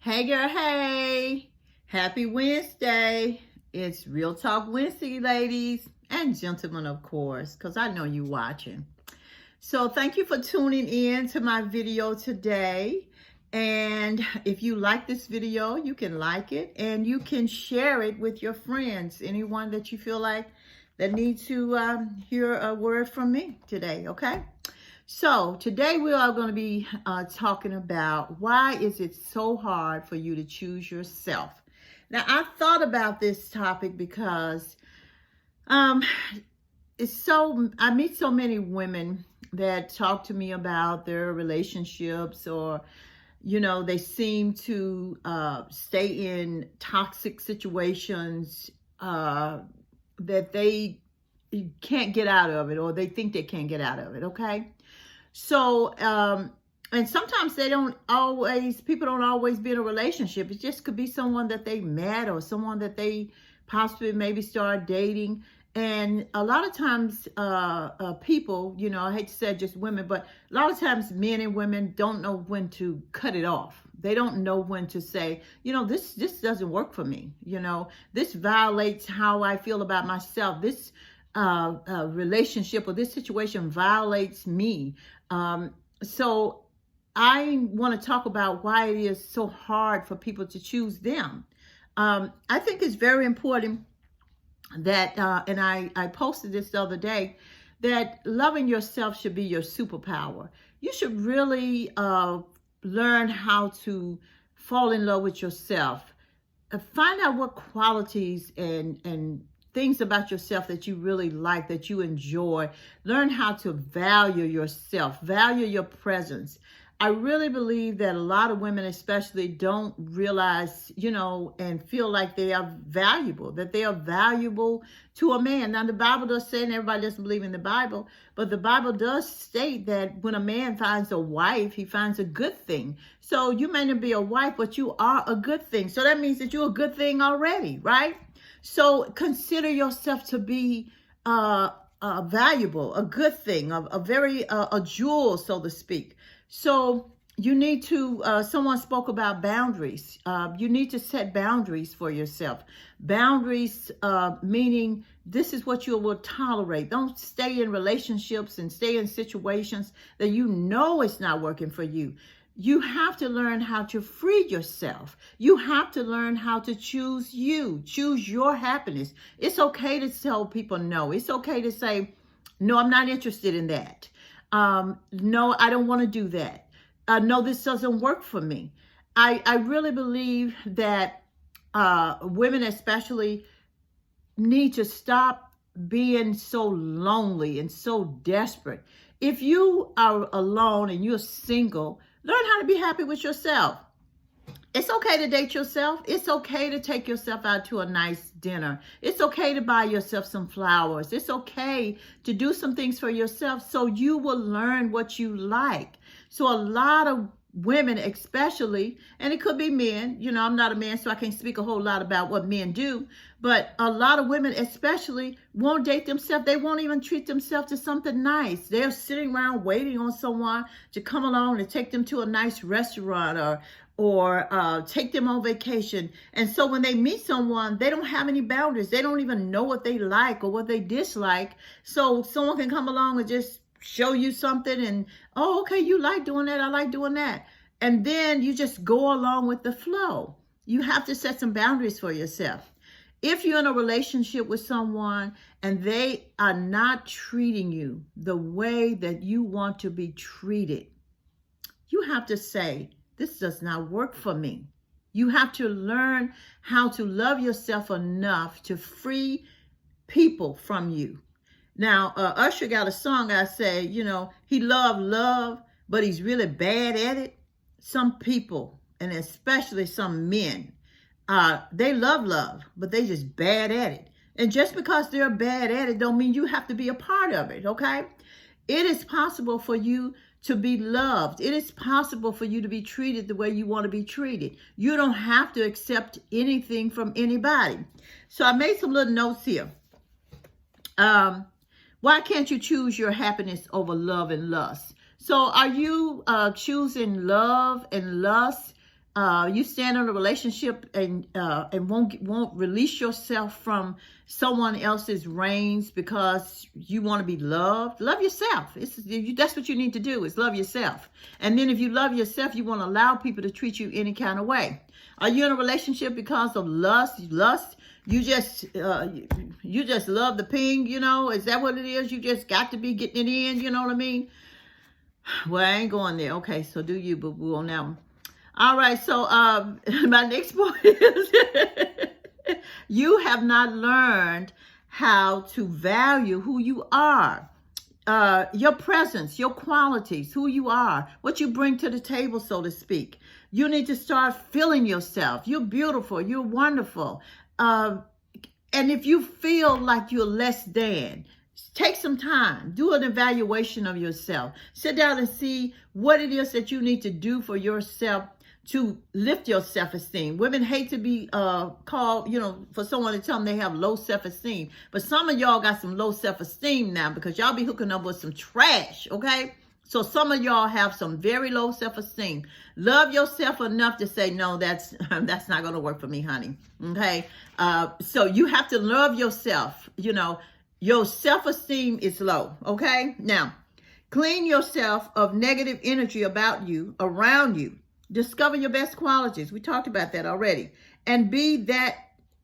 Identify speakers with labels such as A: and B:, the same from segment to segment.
A: Hey girl, hey. Happy Wednesday. It's Real Talk Wednesday, ladies and gentlemen, of course, because I know you watching. So thank you for tuning in to my video today. And if you like this video, you can like it and you can share it with your friends, anyone that you feel like that needs to hear a word from me today, okay? So today we are going to be talking about why is it so hard for you to choose yourself. Now, I thought about this topic because I meet so many women that talk to me about their relationships, or they seem to stay in toxic situations that they can't get out of it, or they think they can't get out of it, okay? So, and sometimes people don't always be in a relationship. It just could be someone that they met or someone that they possibly maybe start dating. And a lot of times, people, I hate to say just women, but a lot of times men and women don't know when to cut it off. They don't know when to say, this doesn't work for me. This violates how I feel about myself. This relationship or this situation violates me. So I want to talk about why it is so hard for people to choose them. I think it's very important that, and I posted this the other day, that loving yourself should be your superpower. You should really learn how to fall in love with yourself. Find out what qualities and things about yourself that you really like, that you enjoy. Learn how to value yourself, value your presence. I really believe that a lot of women especially don't realize, and feel like they are valuable, that they are valuable to a man. Now, the Bible does say, and everybody doesn't believe in the Bible, but the Bible does state that when a man finds a wife, he finds a good thing. So you may not be a wife, but you are a good thing. So that means that you're a good thing already, right? So consider yourself to be valuable, a good thing, a jewel, so to speak. So you need to, someone spoke about boundaries. You need to set boundaries for yourself. Boundaries, meaning this is what you will tolerate. Don't stay in relationships and stay in situations that it's not working for you. You have to learn how to free yourself. You have to learn how to choose your happiness. It's okay to tell people no. It's okay to say, no, I'm not interested in that. No, I don't want to do that. No, this doesn't work for me. I really believe that women especially need to stop being so lonely and so desperate. If you are alone and you're single, learn how to be happy with yourself. It's okay to date yourself. It's okay to take yourself out to a nice dinner. It's okay to buy yourself some flowers. It's okay to do some things for yourself so you will learn what you like. So a lot of women especially, and it could be men, I'm not a man, so I can't speak a whole lot about what men do, but a lot of women especially won't date themselves. They won't even treat themselves to something nice. They're sitting around waiting on someone to come along and take them to a nice restaurant or take them on vacation. And so when they meet someone, they don't have any boundaries. They don't even know what they like or what they dislike. So someone can come along and just show you something and, oh, okay, you like doing that, I like doing that. And then you just go along with the flow. You have to set some boundaries for yourself. If you're in a relationship with someone and they are not treating you the way that you want to be treated, you have to say, this does not work for me. You have to learn how to love yourself enough to free people from you. Now, Usher got a song, I say, he loved love, but he's really bad at it. Some people, and especially some men, they love love, but they just bad at it. And just because they're bad at it don't mean you have to be a part of it, okay? It is possible for you to be loved. It is possible for you to be treated the way you want to be treated. You don't have to accept anything from anybody. So I made some little notes here. Why can't you choose your happiness over love and lust? So are you choosing love and lust You stand in a relationship and won't release yourself from someone else's reins because you want to be loved. Love yourself. That's what you need to do, is love yourself. And then if you love yourself, you won't allow people to treat you any kind of way. Are you in a relationship because of lust? You just love the ping, Is that what it is? You just got to be getting it in, you know what I mean? Well, I ain't going there. Okay, so do you, boo-boo, on that one. All right, so my next point is you have not learned how to value who you are, your presence, your qualities, who you are, what you bring to the table, so to speak. You need to start feeling yourself. You're beautiful. You're wonderful. And if you feel like you're less than, take some time. Do an evaluation of yourself. Sit down and see what it is that you need to do for yourself to lift your self-esteem. Women hate to be called, for someone to tell them they have low self-esteem. But some of y'all got some low self-esteem now because y'all be hooking up with some trash, okay? So some of y'all have some very low self-esteem. Love yourself enough to say, no, that's not going to work for me, honey, okay? So you have to love yourself, Your self-esteem is low, okay? Now, clean yourself of negative energy about you, around you. Discover your best qualities. We talked about that already. And be that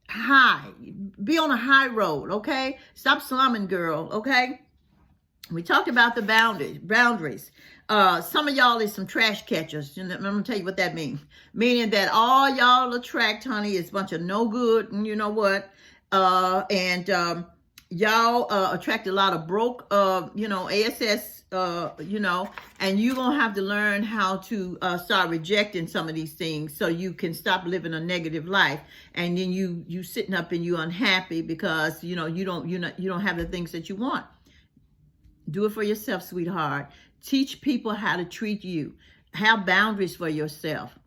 A: high. Be on a high road, okay? Stop slumming, girl, okay? We talked about the boundaries. Some of y'all is some trash catchers. And I'm going to tell you what that means. Meaning that all y'all attract, honey, is a bunch of no good, and you know what? Y'all attract a lot of broke, ASS, and you're going to have to learn how to start rejecting some of these things so you can stop living a negative life. And then you sitting up and you unhappy because, you don't have the things that you want. Do it for yourself, sweetheart. Teach people how to treat you. Have boundaries for yourself.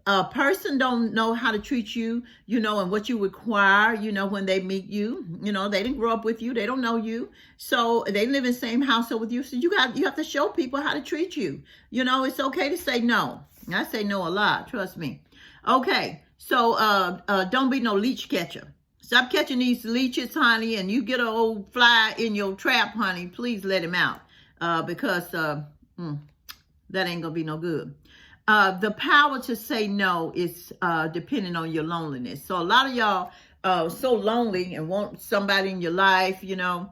A: A person don't know how to treat you, and what you require, when they meet you. They didn't grow up with you. They don't know you. So they live in the same household with you. So you have to show people how to treat you. It's okay to say no. I say no a lot. Trust me. Okay. So don't be no leech catcher. Stop catching these leeches, honey, and you get an old fly in your trap, honey. Please let him out because that ain't going to be no good. The power to say no is depending on your loneliness. So a lot of y'all so lonely and want somebody in your life, y'all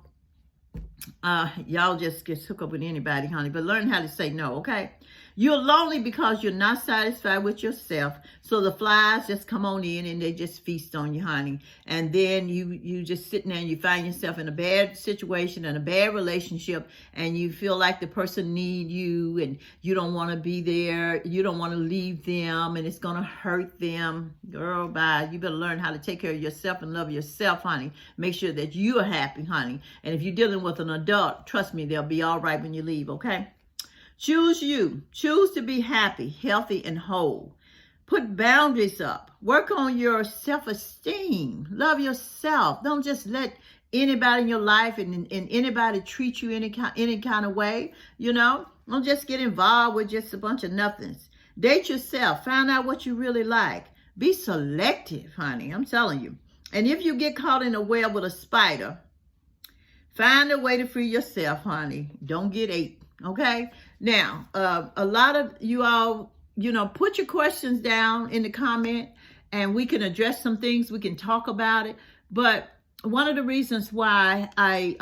A: just get hooked up with anybody, honey. But learn how to say no, okay? You're lonely because you're not satisfied with yourself. So the flies just come on in and they just feast on you, honey. And then you just sitting there and you find yourself in a bad situation and a bad relationship, and you feel like the person need you and you don't want to be there. You don't want to leave them and it's going to hurt them. Girl, bye. You better learn how to take care of yourself and love yourself, honey. Make sure that you are happy, honey. And if you're dealing with an adult, trust me, they'll be all right when you leave, okay? Choose you. Choose to be happy, healthy, and whole. Put boundaries up. Work on your self-esteem. Love yourself. Don't just let anybody in your life and anybody treat you any kind of way, Don't just get involved with just a bunch of nothings. Date yourself. Find out what you really like. Be selective, honey. I'm telling you. And if you get caught in a web with a spider, find a way to free yourself, honey. Don't get ate. Okay. Now, a lot of you all, put your questions down in the comment and we can address some things. We can talk about it. But one of the reasons why I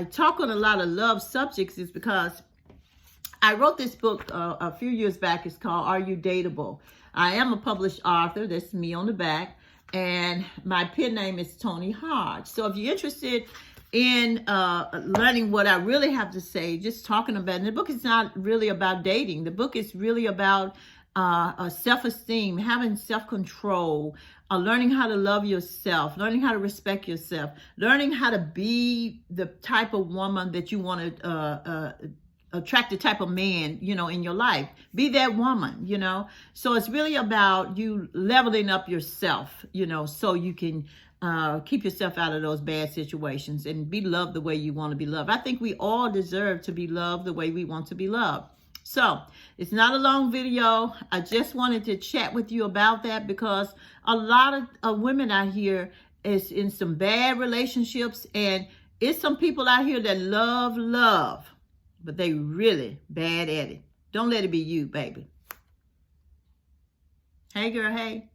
A: talk on a lot of love subjects is because I wrote this book a few years back. It's called Are You Datable? I am a published author. That's me on the back. And my pen name is Tony Hodge. So if you're interested in learning what I really have to say, just talking about it. And the book is not really about dating. The book is really about self-esteem, having self-control, learning how to love yourself, learning how to respect yourself, learning how to be the type of woman that you want to attract, the type of man, in your life. Be that woman, So it's really about you leveling up yourself, so you can keep yourself out of those bad situations and be loved the way you want to be loved. I think we all deserve to be loved the way we want to be loved. So it's not a long video. I just wanted to chat with you about that because a lot of women out here is in some bad relationships, and it's some people out here that love, but they really bad at it. Don't let it be you, baby. Hey, girl, hey.